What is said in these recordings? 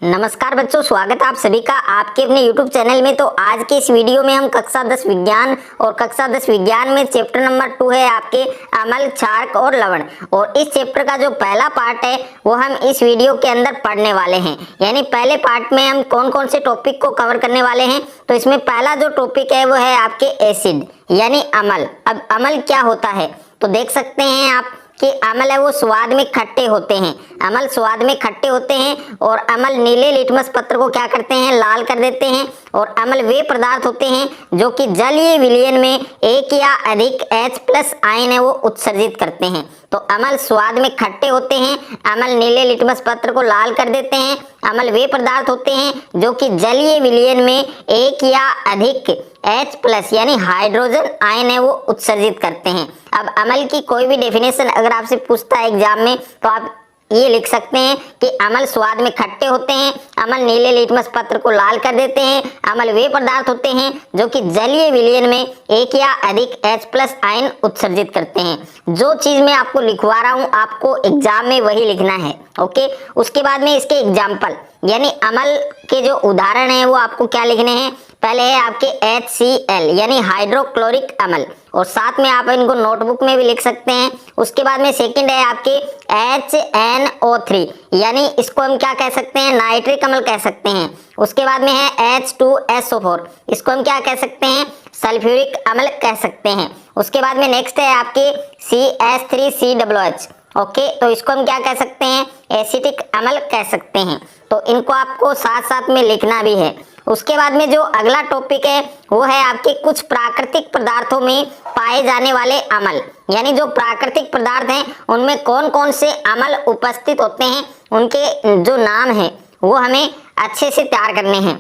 नमस्कार बच्चों, स्वागत है आप सभी का आपके अपने YouTube चैनल में। तो आज के इस वीडियो में हम कक्षा 10 विज्ञान और कक्षा 10 विज्ञान में चैप्टर नंबर 2 है आपके अम्ल, क्षारक और लवण। और इस चैप्टर का जो पहला पार्ट है वो हम इस वीडियो के अंदर पढ़ने वाले हैं। यानी पहले पार्ट में हम कौन कौन से टॉपिक को कवर करने वाले हैं। तो इसमें पहला जो टॉपिक है वो है आपके एसिड यानी अम्ल। अब अम्ल क्या होता है तो देख सकते हैं आप कि अम्ल है वो स्वाद में खट्टे होते हैं। अम्ल स्वाद में खट्टे होते हैं और अम्ल नीले लिटमस पत्र को क्या करते हैं, लाल कर देते हैं। और अम्ल वे पदार्थ होते हैं जो कि जलीय विलयन में एक या अधिक H+ आयन है वो उत्सर्जित करते हैं। तो अम्ल स्वाद में खट्टे होते हैं, अम्ल नीले लिटमस पत्र को लाल कर देते हैं। अम्ल वे पदार्थ होते हैं जो कि जलीय विलयन में एक या अधिक H+ यानी हाइड्रोजन आयन है वो उत्सर्जित करते हैं। अब अम्ल की कोई भी डेफिनेशन अगर आपसे पूछता है एग्जाम में तो आप ये लिख सकते हैं कि अम्ल स्वाद में खट्टे होते हैं, अम्ल नीले लिटमस पत्र को लाल कर देते हैं। अम्ल वे पदार्थ होते हैं जो कि जलीय विलयन में एक या अधिक H+ आयन उत्सर्जित करते हैं। जो चीज मैं आपको लिखवा रहा हूं आपको एग्जाम में वही लिखना है, ओके। उसके बाद में इसके एग्जाम्पल यानी अम्ल के जो उदाहरण है वो आपको क्या लिखने हैं। पहले है आपके HCl यानी हाइड्रोक्लोरिक अम्ल, और साथ में आप इनको नोटबुक में भी लिख सकते हैं। उसके बाद में सेकंड है आपके HNO3 यानी इसको हम क्या कह सकते हैं, नाइट्रिक अम्ल कह सकते हैं। उसके बाद में है H2SO4, इसको हम क्या कह सकते हैं, सल्फ्यूरिक अम्ल कह सकते हैं। उसके बाद में नेक्स्ट है आपके CH3COOH, ओके, तो इसको हम क्या कह सकते हैं, एसिटिक अम्ल कह सकते हैं। तो इनको आपको साथ साथ में लिखना भी है। उसके बाद में जो अगला टॉपिक है वो है आपके कुछ प्राकृतिक पदार्थों में पाए जाने वाले अम्ल। यानी जो प्राकृतिक पदार्थ हैं उनमें कौन कौन से अम्ल उपस्थित होते हैं, उनके जो नाम है वो हमें अच्छे से तैयार करने हैं।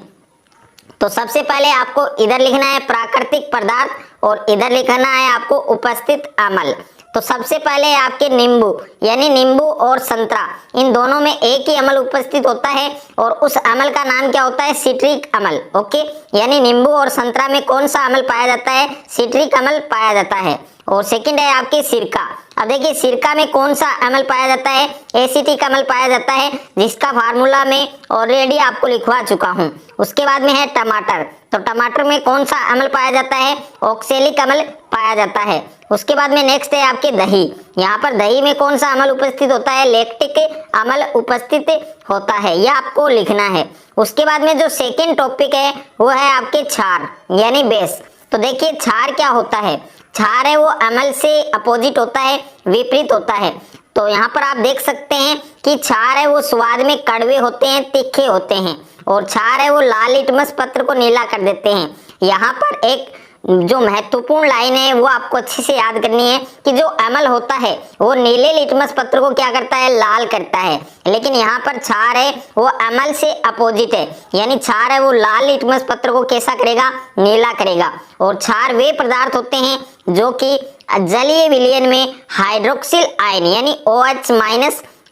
तो सबसे पहले आपको इधर लिखना है प्राकृतिक पदार्थ और इधर लिखना है आपको उपस्थित अम्ल। तो सबसे पहले आपके नींबू यानी नींबू और संतरा, इन दोनों में एक ही अम्ल उपस्थित होता है और उस अम्ल का नाम क्या होता है, सिट्रिक अम्ल, ओके। यानी नींबू और संतरा में कौन सा अम्ल पाया जाता है, सिट्रिक अम्ल पाया जाता है। और सेकंड है आपके सिरका। अब देखिए सिरका में कौन सा अम्ल पाया जाता है, एसिटिक अम्ल पाया जाता है, जिसका फार्मूला मैं ऑलरेडी आपको लिखवा चुका हूँ। उसके बाद में है टमाटर, तो टमाटर में कौन सा अम्ल पाया जाता है, ऑक्सैलिक अम्ल पाया जाता है। उसके बाद में नेक्स्ट है आपके दही, यहाँ पर दही में कौन सा अम्ल उपस्थित होता है, लैक्टिक अम्ल उपस्थित होता है, यह आपको लिखना है। उसके बाद में जो सेकेंड टॉपिक है वो है आपके क्षार यानी बेस। तो देखिए क्षार क्या होता है, क्षार है वो अम्ल से अपोजिट होता है, विपरीत होता है। तो यहाँ पर आप देख सकते हैं कि क्षार है वो स्वाद में कड़वे होते हैं, तीखे होते हैं, और क्षार है वो लाल लिटमस पत्र को नीला कर देते हैं। यहाँ पर एक जो महत्वपूर्ण लाइन है वो आपको अच्छे से याद करनी है कि जो अम्ल होता है वो नीले लिटमस पत्र को क्या करता है, लाल करता है। लेकिन यहाँ पर क्षार है वो अम्ल से अपोजिट है, यानी क्षार है वो लाल लिटमस पत्र को कैसा करेगा, नीला करेगा। और क्षार वे पदार्थ होते हैं जो कि जलीय विलयन में हाइड्रोक्सिल आयन यानी OH-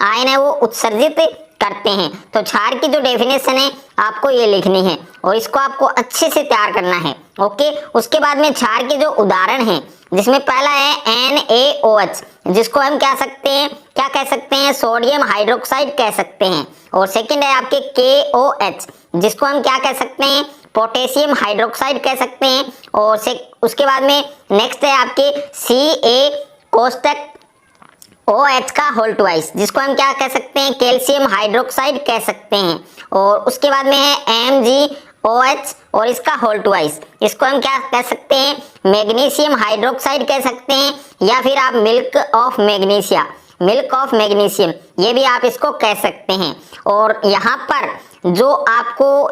आयन है वो उत्सर्जित करते हैं। तो क्षार की जो डेफिनेशन है आपको ये लिखनी है और इसको आपको अच्छे से तैयार करना है, ओके। उसके बाद में क्षार के जो उदाहरण हैं जिसमें पहला है NaOH, जिसको हम क्या कह सकते हैं, सोडियम हाइड्रोक्साइड कह सकते हैं। और सेकंड है आपके KOH, जिसको हम क्या कह सकते हैं, पोटेशियम हाइड्रोक्साइड कह सकते हैं। और उसके बाद में नेक्स्ट है आपके CaOH का होल ट्वाइस, जिसको हम क्या कह सकते हैं, कैल्शियम हाइड्रोक्साइड कह सकते हैं। और उसके बाद में है MgOH और इसका होल ट्वाइस, इसको हम क्या कह सकते हैं, मैग्नीशियम हाइड्रोक्साइड कह सकते हैं, या फिर आप मिल्क ऑफ मैग्नीशियम ये भी आप इसको कह सकते हैं। और यहाँ पर जो आपको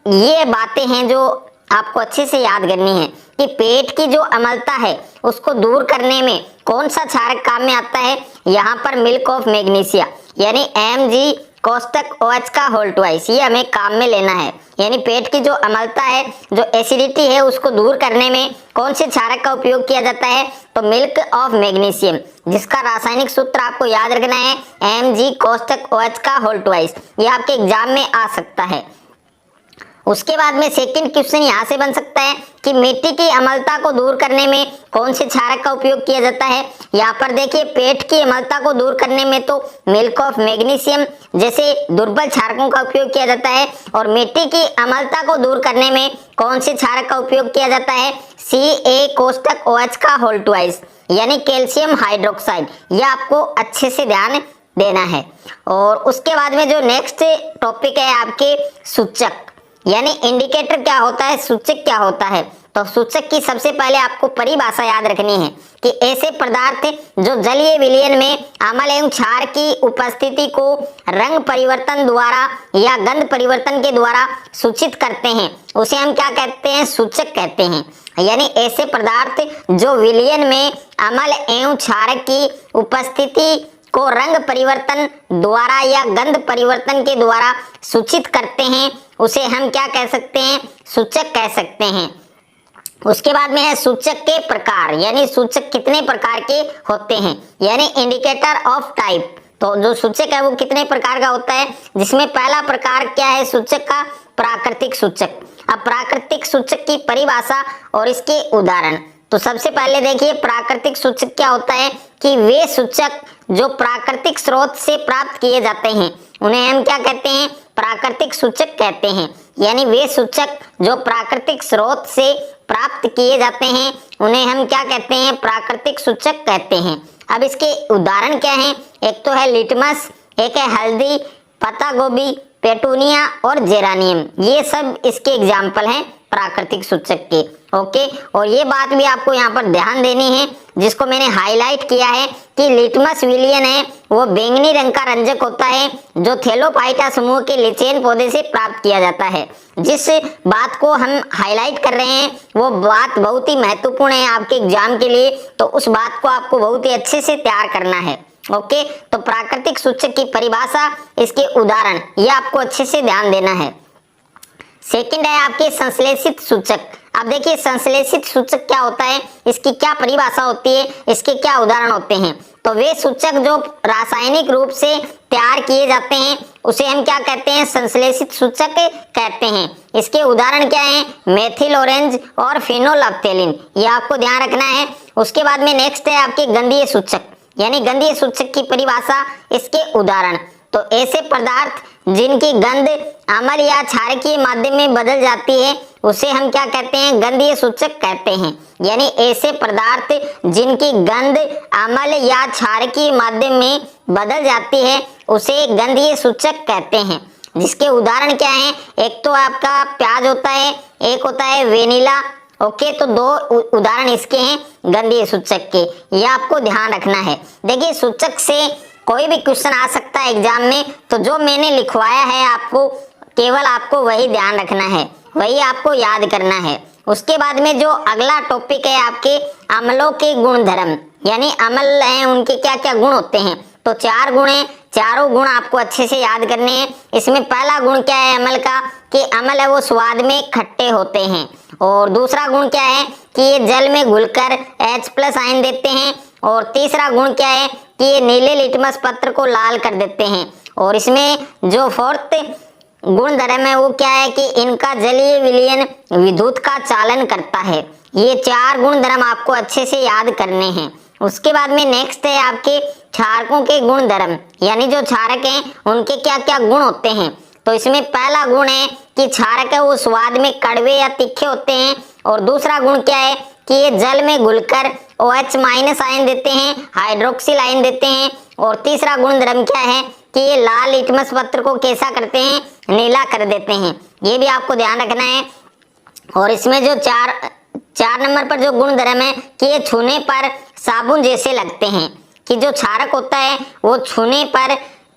ये बातें हैं जो आपको अच्छे से याद करनी है कि पेट की जो अम्लता है उसको दूर करने में कौन सा क्षारक काम में आता है, यहाँ पर मिल्क ऑफ मैग्नीशिया यानी MgOH का होल ट्वाइस, ये हमें काम में लेना है। यानी पेट की जो अम्लता है, जो एसिडिटी है, उसको दूर करने में कौन से क्षारक का उपयोग किया जाता है, तो मिल्क ऑफ मैग्नीशियम, जिसका रासायनिक सूत्र आपको याद रखना है MgOH का होल ट्वाइस, ये आपके एग्जाम में आ सकता है। उसके बाद में सेकंड क्वेश्चन यहाँ से बन सकता है कि मिट्टी की अम्लता को दूर करने में कौन से क्षारक का उपयोग किया जाता है। यहाँ पर देखिए पेट की अम्लता को दूर करने में तो मिल्क ऑफ मैग्नीशियम जैसे दुर्बल क्षारकों का उपयोग किया जाता है, और मिट्टी की अम्लता को दूर करने में कौन से क्षारक का उपयोग किया जाता है, Ca कोष्टक OH का होल ट्वाइस यानी कैल्शियम हाइड्रोक्साइड। यह आपको अच्छे से ध्यान देना है। और उसके बाद में जो नेक्स्ट टॉपिक है आपके सूचक यानी इंडिकेटर क्या होता है, सूचक क्या होता है। तो सूचक की सबसे पहले आपको परिभाषा याद रखनी है कि ऐसे पदार्थ जो जलीय विलयन में अम्ल एवं क्षार की उपस्थिति को रंग परिवर्तन द्वारा या गंध परिवर्तन के द्वारा सूचित करते हैं उसे हम क्या कहते हैं, सूचक कहते हैं। यानी ऐसे पदार्थ जो विलयन में अम्ल एवं क्षार की उपस्थिति को रंग परिवर्तन द्वारा या गंध परिवर्तन के द्वारा सूचित करते हैं उसे हम क्या कह सकते हैं, सूचक कह सकते हैं। उसके बाद में है सूचक के प्रकार, यानी सूचक कितने प्रकार के होते हैं, यानी इंडिकेटर ऑफ टाइप। तो जो सूचक है वो कितने प्रकार का होता है, जिसमें पहला प्रकार क्या है सूचक का, प्राकृतिक सूचक। अब प्राकृतिक सूचक की परिभाषा और इसके उदाहरण। तो सबसे पहले देखिए प्राकृतिक सूचक क्या होता है कि वे सूचक जो प्राकृतिक स्रोत से प्राप्त किए जाते हैं उन्हें हम क्या कहते हैं, प्राकृतिक सूचक कहते हैं। यानी वे सूचक जो प्राकृतिक स्रोत से प्राप्त किए जाते हैं उन्हें हम क्या कहते हैं, प्राकृतिक सूचक कहते हैं। अब इसके उदाहरण क्या हैं, एक तो है लिटमस, एक है हल्दी, पत्ता गोभी, पेटूनिया और जेरानियम। ये सब इसके एग्जाम्पल हैं प्राकृतिक सूचक के। ओके, और ये बात भी आपको यहाँ पर ध्यान देनी है जिसको मैंने हाईलाइट किया है कि लिटमस विलियन है वो बैंगनी रंग का रंजक होता है जो थैलोफाइटा समूह के लिचेन पौधे से प्राप्त किया जाता है। जिस बात को हम हाईलाइट कर रहे हैं वो बात बहुत ही महत्वपूर्ण है आपके एग्जाम के लिए, तो उस बात को आपको बहुत ही अच्छे से तैयार करना है। ओके, तो प्राकृतिक सूचक की परिभाषा, इसके उदाहरण, ये आपको अच्छे से ध्यान देना है। सेकंड है आपके संश्लेषित सूचक। अब देखिए संश्लेषित सूचक क्या होता है, इसकी क्या परिभाषा होती है, इसके क्या उदाहरण होते हैं। तो वे सूचक जो रासायनिक रूप से तैयार किए जाते हैं उसे हम क्या कहते हैं, संश्लेषित सूचक कहते हैं। इसके उदाहरण क्या हैं, मेथिल ऑरेंज और फिनोल्फ्थेलिन, ये आपको ध्यान रखना है। उसके बाद में नेक्स्ट है आपके गंधीय सूचक, यानी गंधीय सूचक की परिभाषा, इसके उदाहरण। तो ऐसे पदार्थ जिनकी गंध अम्ल या क्षारकीय माध्यम में बदल जाती है उसे हम क्या कहते हैं, गंधीय सूचक कहते हैं। यानी ऐसे पदार्थ जिनकी गंध अम्ल या क्षारकीय माध्यम में बदल जाती है उसे गंधीय सूचक कहते हैं। जिसके उदाहरण क्या हैं, एक तो आपका प्याज होता है, एक होता है वेनिला। ओके, तो दो उदाहरण इसके हैं गंधीय सूचक के, ये आपको ध्यान रखना है। देखिए सूचक से कोई भी क्वेश्चन आ सकता है एग्जाम में, तो जो मैंने लिखवाया है आपको केवल आपको वही ध्यान रखना है, वही आपको याद करना है। उसके बाद में जो अगला टॉपिक है आपके अम्लों के गुणधर्म, यानी अम्ल हैं उनके क्या क्या गुण होते हैं। तो 4 गुण हैं, चारों गुण आपको अच्छे से याद करने हैं। इसमें पहला गुण क्या है अम्ल का, कि अम्ल है वो स्वाद में खट्टे होते हैं। और दूसरा गुण क्या है कि ये जल में घुलकर H+ आयन देते हैं। और तीसरा गुण क्या है कि ये नीले लिटमस पत्र को लाल कर देते हैं। और इसमें जो फोर्थ गुणधर्म है वो क्या है कि इनका जलीय विलयन विद्युत का चालन करता है। ये 4 गुणधर्म आपको अच्छे से याद करने हैं। उसके बाद में नेक्स्ट है आपके क्षारकों के गुणधर्म, यानी जो क्षारक हैं उनके क्या क्या गुण होते हैं। तो इसमें पहला गुण है कि क्षारक है वो स्वाद में कड़वे या तीखे होते हैं। और दूसरा गुण क्या है कि ये जल में घुलकर OH- आयन देते हैं, हाइड्रोक्सिल आयन देते हैं। और तीसरा गुणधर्म क्या है कि ये लाल लिटमस पत्र को कैसा करते हैं, नीला कर देते हैं। ये भी आपको ध्यान रखना है। और इसमें जो 4 नंबर पर जो गुणधर्म है कि ये छूने पर साबुन जैसे लगते हैं, कि जो क्षारक होता है वो छूने पर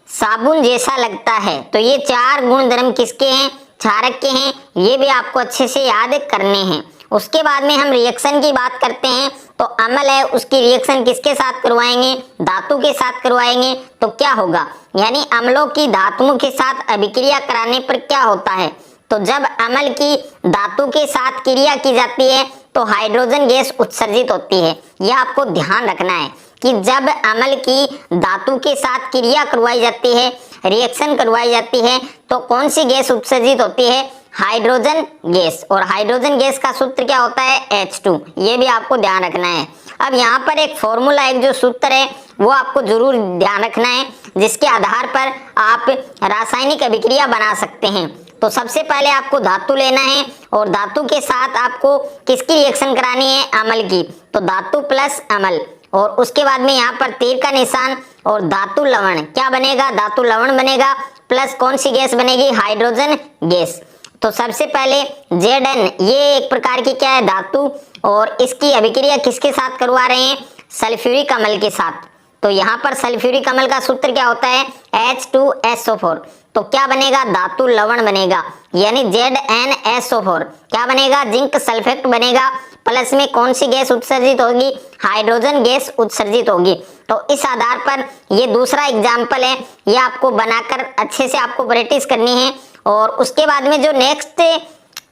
साबुन जैसा लगता है। तो ये 4 गुणधर्म किसके हैं, क्षारक के हैं। ये भी आपको अच्छे से याद करने हैं। उसके बाद में हम रिएक्शन की बात करते हैं। तो अम्ल है उसकी रिएक्शन किसके साथ करवाएंगे, धातु के साथ करवाएंगे। तो क्या होगा, यानी अम्लों की धातुओं के साथ अभिक्रिया कराने पर क्या होता है। तो जब अम्ल की धातु के साथ क्रिया की जाती है तो हाइड्रोजन गैस उत्सर्जित होती है। यह आपको ध्यान रखना है कि जब अम्ल की धातु के साथ क्रिया करवाई जाती है, रिएक्शन करवाई जाती है, तो कौन सी गैस उत्सर्जित होती है, हाइड्रोजन गैस, और हाइड्रोजन गैस का सूत्र क्या होता है H2, ये भी आपको ध्यान रखना है। अब यहाँ पर एक फॉर्मूला, एक जो सूत्र है वो आपको जरूर ध्यान रखना है, जिसके आधार पर आप रासायनिक अभिक्रिया बना सकते हैं। तो सबसे पहले आपको धातु लेना है और धातु के साथ आपको किसकी रिएक्शन करानी है, अम्ल की। तो धातु प्लस अम्ल, और उसके बाद में यहाँ पर तीर का निशान और धातु लवण, क्या बनेगा, धातु लवण बनेगा, प्लस कौन सी गैस बनेगी, हाइड्रोजन गैस। तो सबसे पहले Zn, ये एक प्रकार की क्या है, धातु, और इसकी अभिक्रिया किसके साथ करवा रहे हैं, सल्फ्यूरिक अम्ल के साथ। तो यहाँ पर सल्फ्यूरिक अम्ल का सूत्र क्या होता है H2SO4। तो क्या बनेगा, धातु लवण बनेगा, यानी ZnSO4 क्या बनेगा, जिंक सल्फेट बनेगा, प्लस में कौन सी गैस उत्सर्जित होगी, हाइड्रोजन गैस उत्सर्जित होगी। तो इस आधार पर ये दूसरा एग्जाम्पल है, ये आपको बनाकर अच्छे से आपको प्रैक्टिस करनी है। और उसके बाद में जो नेक्स्ट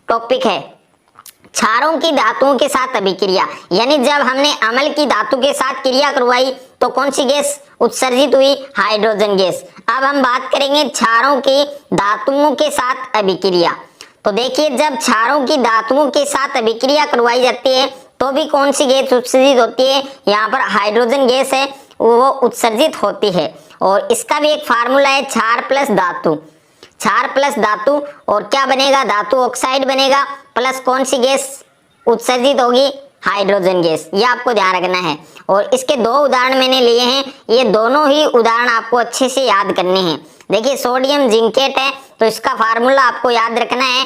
टॉपिक है, क्षारों की धातुओं के साथ अभिक्रिया, यानी जब हमने अम्ल की धातु के साथ क्रिया करवाई तो कौन सी गैस उत्सर्जित हुई, हाइड्रोजन गैस। अब हम बात करेंगे क्षारों की धातुओं के साथ अभिक्रिया। तो देखिए, जब क्षारों की धातुओं के साथ अभिक्रिया करवाई जाती है तो भी कौन सी गैस उत्सर्जित होती है, यहाँ पर हाइड्रोजन गैस है वो उत्सर्जित होती है। और इसका भी एक फार्मूला है, क्षार प्लस धातु, क्षार प्लस धातु, और क्या बनेगा, धातु ऑक्साइड बनेगा, प्लस कौन सी गैस उत्सर्जित होगी, हाइड्रोजन गैस। ये आपको ध्यान रखना है। और इसके दो उदाहरण मैंने लिए हैं, ये दोनों ही उदाहरण आपको अच्छे से याद करने हैं। देखिए, सोडियम जिंकेट है तो इसका फार्मूला आपको याद रखना है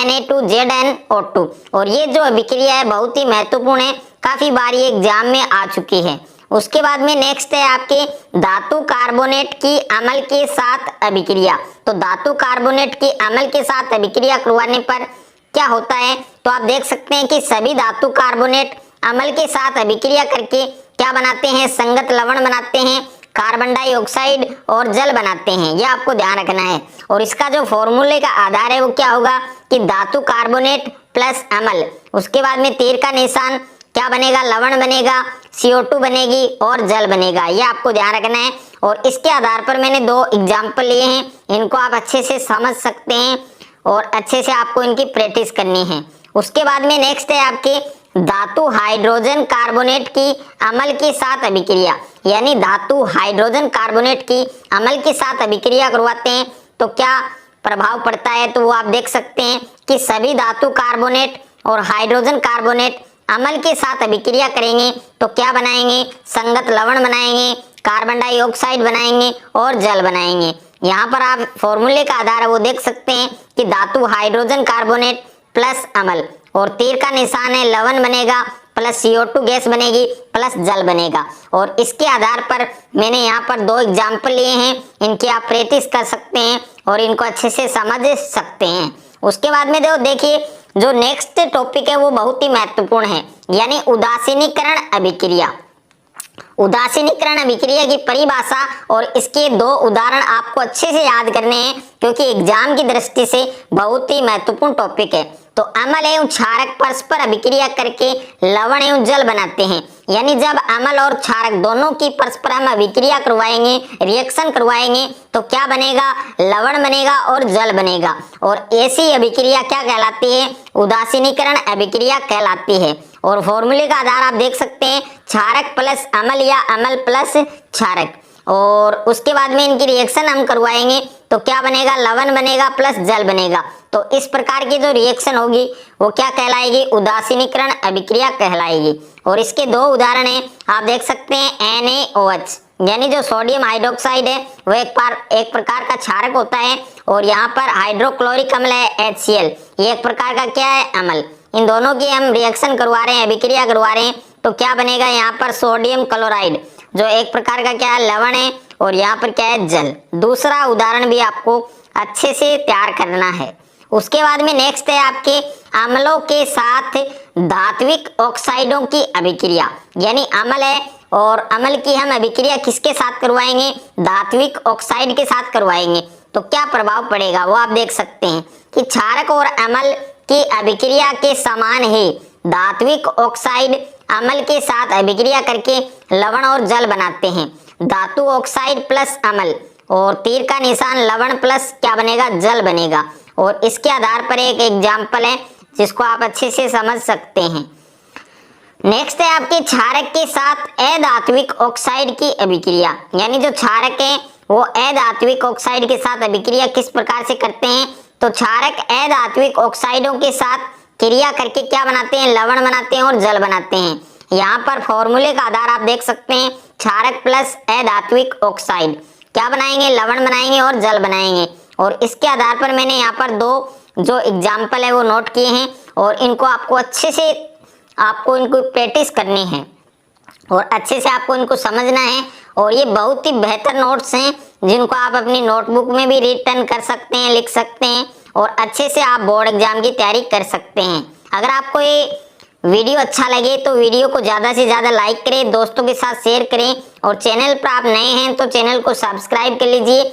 Na2ZnO2, और ये जो अभिक्रिया है बहुत ही महत्वपूर्ण है, काफी बार ये एग्जाम में आ चुकी है। उसके बाद में नेक्स्ट है आपके धातु कार्बोनेट की अम्ल के साथ अभिक्रिया। तो धातु कार्बोनेट की अम्ल के साथ अभिक्रिया करवाने पर क्या होता है, तो आप देख सकते हैं कि सभी धातु कार्बोनेट अम्ल के साथ अभिक्रिया करके क्या बनाते हैं, संगत लवण बनाते हैं, कार्बन डाइऑक्साइड और जल बनाते हैं। ये आपको ध्यान रखना है। और इसका जो फॉर्मूले का आधार है वो क्या होगा कि धातु कार्बोनेट प्लस अम्ल, उसके बाद में तीर का निशान, क्या बनेगा, लवण बनेगा, CO2 बनेगी और जल बनेगा। ये आपको ध्यान रखना है। और इसके आधार पर मैंने दो एग्जाम्पल लिए हैं, इनको आप अच्छे से समझ सकते हैं और अच्छे से आपको इनकी प्रैक्टिस करनी है। उसके बाद में नेक्स्ट है आपके धातु हाइड्रोजन कार्बोनेट की अम्ल के साथ अभिक्रिया, यानी धातु हाइड्रोजन कार्बोनेट की अम्ल के साथ अभिक्रिया करवाते हैं तो क्या प्रभाव पड़ता है, तो वो आप देख सकते हैं कि सभी धातु कार्बोनेट और हाइड्रोजन कार्बोनेट अम्ल के साथ अभिक्रिया करेंगे तो क्या बनाएंगे, संगत लवण बनाएंगे, कार्बन डाइऑक्साइड बनाएंगे और जल बनाएंगे। यहाँ पर आप फॉर्मूले का आधार है वो देख सकते हैं कि धातु हाइड्रोजन कार्बोनेट प्लस अम्ल, और तीर का निशान है, लवण बनेगा, प्लस CO2 गैस बनेगी, प्लस जल बनेगा। और इसके आधार पर मैंने यहाँ पर दो एग्जाम्पल लिए हैं, इनकी आप प्रैक्टिस कर सकते हैं और इनको अच्छे से समझ सकते हैं। उसके बाद में जो देखिए, जो नेक्स्ट टॉपिक है वो बहुत ही महत्वपूर्ण है, यानी उदासीनीकरण अभिक्रिया। उदासीनीकरण अभिक्रिया की परिभाषा और इसके दो उदाहरण आपको अच्छे से याद करने हैं, क्योंकि एग्जाम की दृष्टि से बहुत ही महत्वपूर्ण टॉपिक है। तो अम्ल एवं क्षारक परस्पर अभिक्रिया करके लवण एवं जल बनाते हैं, यानी जब अम्ल और क्षारक दोनों की परस्पर हम अभिक्रिया करवाएंगे, रिएक्शन करवाएंगे तो क्या बनेगा, लवण बनेगा और जल बनेगा। और ऐसी अभिक्रिया क्या कहलाती है, उदासीनीकरण अभिक्रिया कहलाती है। और फॉर्मूले का आधार आप देख सकते हैं, क्षारक प्लस अम्ल या अम्ल प्लस क्षारक। और उसके बाद में इनकी रिएक्शन हम करवाएंगे तो क्या बनेगा, लवण बनेगा प्लस जल बनेगा। तो इस प्रकार की जो रिएक्शन होगी वो क्या कहलाएगी, उदासीनीकरण अभिक्रिया कहलाएगी। और इसके दो उदाहरण हैं, आप देख सकते हैं NaOH, यानी जो सोडियम हाइड्रोक्साइड है वो एक प्रकार का क्षारक होता है, और यहाँ पर हाइड्रोक्लोरिक अम्ल है HCl, ये एक प्रकार का क्या है, अम्ल। इन दोनों की हम रिएक्शन करवा रहे हैं, अभिक्रिया करवा रहे हैं तो क्या बनेगा, यहाँ पर सोडियम क्लोराइड जो एक प्रकार का क्या है, लवण है, और यहाँ पर क्या है, जल। दूसरा उदाहरण भी आपको अच्छे से तैयार करना है। उसके बाद में नेक्स्ट है आपके अम्लों के साथ धात्विक ऑक्साइडों की अभिक्रिया, यानी अम्ल है और अम्ल की हम अभिक्रिया किसके साथ करवाएंगे, धात्विक ऑक्साइड के साथ करवाएंगे तो क्या प्रभाव पड़ेगा, वो आप देख सकते हैं कि क्षारक और अम्ल की अभिक्रिया के समान ही धात्विक ऑक्साइड अम्ल के साथ अभिक्रिया करके लवण और जल बनाते हैं। धातु ऑक्साइड प्लस अम्ल और तीर का निशान लवण प्लस क्या बनेगा, जल बनेगा। और इसके आधार पर एक एग्जाम्पल है जिसको आप अच्छे से समझ सकते हैं। नेक्स्ट है आपके क्षारक के साथ अधात्विक ऑक्साइड की अभिक्रिया, यानी जो क्षारक है वो अधात्विक ऑक्साइड के साथ अभिक्रिया किस प्रकार से करते हैं। तो क्षारक अधात्विक ऑक्साइडों के साथ क्रिया करके क्या बनाते हैं, लवण बनाते हैं और जल बनाते हैं। यहाँ पर फॉर्मूले का आधार आप देख सकते हैं, क्षारक प्लस अधात्विक ऑक्साइड क्या बनाएंगे, लवण बनाएंगे और जल बनाएंगे। और इसके आधार पर मैंने यहाँ पर दो जो एग्जाम्पल है वो नोट किए हैं और इनको आपको अच्छे से इनको प्रैक्टिस करनी है और अच्छे से आपको इनको समझना है। और ये बहुत ही बेहतर नोट्स हैं जिनको आप अपनी नोटबुक में भी रिटर्न कर सकते हैं, लिख सकते हैं और अच्छे से आप बोर्ड एग्जाम की तैयारी कर सकते हैं। अगर आपको ये वीडियो अच्छा लगे तो वीडियो को ज़्यादा से ज़्यादा लाइक करें, दोस्तों के साथ शेयर करें और चैनल पर आप नए हैं तो चैनल को सब्सक्राइब कर लीजिए।